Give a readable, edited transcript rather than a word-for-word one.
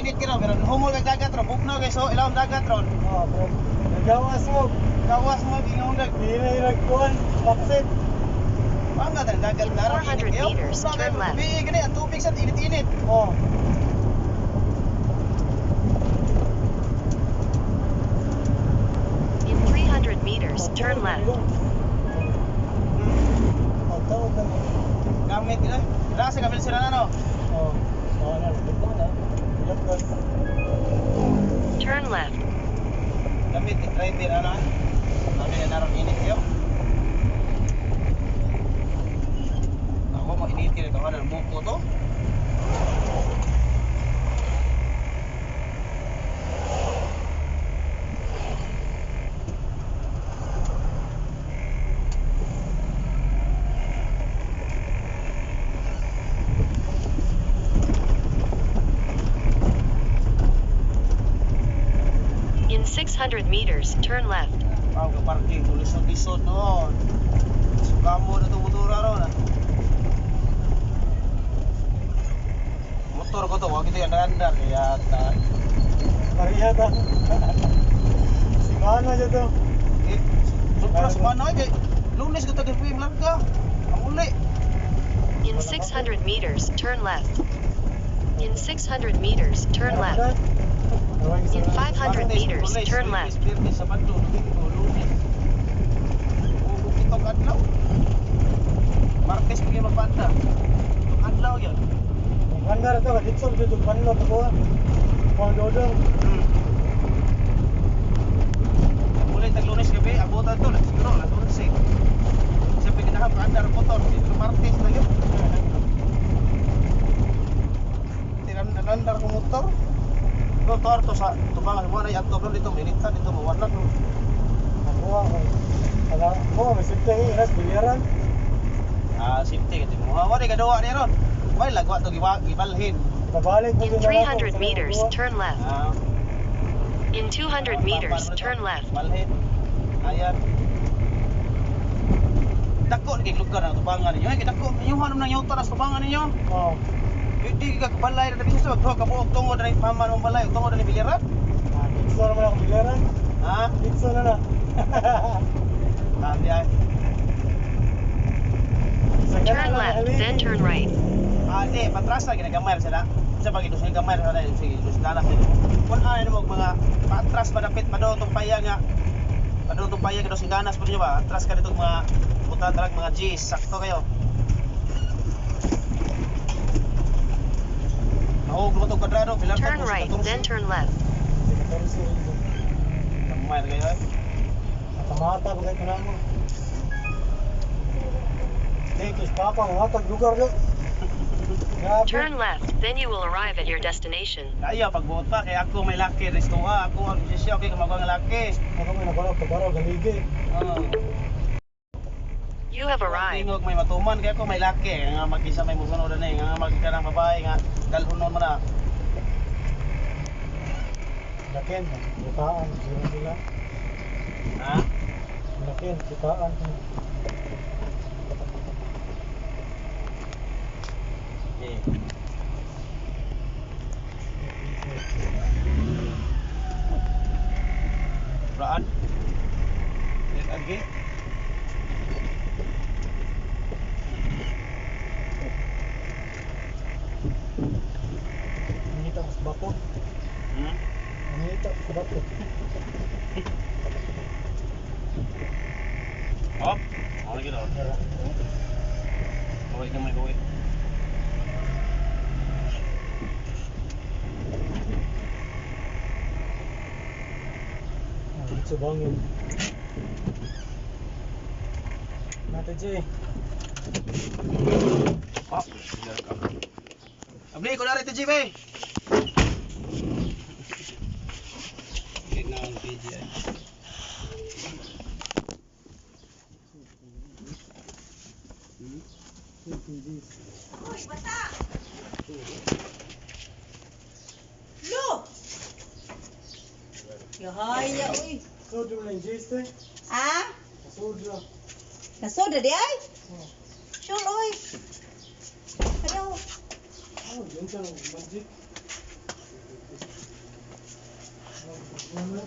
init kino pero humol kag dagat ron, bugnaw kay so ilawom dagat ron. Oh, bro. Nagawas mo. Gawas mo ingong dag. Nagkuhan, baksit. Bangga tan dagat In darat 400 meters, turn left. Gani ang tubig sa init-init. Oh. In 300 meters, turn left. Pagtawag na. Gamit gina. Rasa kabil sila na no. Oh. Sana, ito na. Iyak ka. Turn left. Gamit driver ano. Kami na naron init yo. Ako mo init kini kawan ang buko to. In 600 meters, turn left. Pag parking lisod-lisod no. Sugamo na itong motora ron. Motor ko to, wag ito yung andar kaya Maria ta. Si Mana dyan to. supra sa mana kay Lunes ko tagay puwing larga. Ang uli. In 600 meters, turn left. In 600 meters, turn left. In 500 meters, turn left. Sa Bando, Lunes. Ug itong adlaw. Martes pag mapanda. Itong adlaw yan. Bandar to, dito dito panlo to ko. Pondodong. Mulai tag Lunes gabi, abutan to, siguro alas 11. Siyempre kinahap andar motor, dito Martes na yun. Tinandar ko motor. Motor to sa tubangan mo na yato dito, militan dito mawalan no. Ako ako. Ala, ko may sinte iras biliran. Safety kiti mo. Wala ka duwa ni ron. May lagwa to gibalhin. Babalik mo In 300 meters, turn left. In 200 meters, turn left. Balhin. Ayan. Dako ni lugar na tubangan ninyo. Ay dako ninyo hanum nang yuta na tubangan ninyo. Oh. Hindi ka balay na bisa magtuwa ka buok tungod na paman mong balay tungod na biliran. Dito naman ako biliran. Ha? Dito na na. Tama yan. Turn left, then turn right. Di, patras na ginagamay sila. Sa pag ito sa gamay na rin, sige, ito sa dalas nito. Kung ano mo mga patras madapit mado tong paya nga. Mado tong paya ito sa ganas po niyo ba? Atras ka dito mga puta talag mga G's, sakto kayo. Mahog mo itong kwadrado, pilar Turn right, then turn left. Gamay na kayo eh. Mata-mata bagay ko na mo. Kis papa matag lugar do. Turn left, then you will arrive at your destination. Kaya pagbuot pa, kaya ako may laki, resto ako ang desisyon, kaya kumagawa ng laki. Ako may nabalak kabaraw galigi. You have arrived. Tingog may matuman, kaya ako may laki. Nga mag-isa may musunod na nga magkita ng babae, nga dalhunon mo na. Lakin, butaan, sila. Ha? Lakin, butaan. Okay. Braan. Lihat lagi. Nangita ko sa bako. Nangita ko sa bako. Hop. Mau lagi dah. Bawa gamay bawa. Dito bangin. Nata J. Hop. Abli ko dari tu JB. Kena video. Uy, bata! Lo! Yahaya, uy. Sudra lang jiste. Ah? Sudra. Nasoda di ay? Sure, uy. Ayaw. Oh, yun sa masjid. Ano?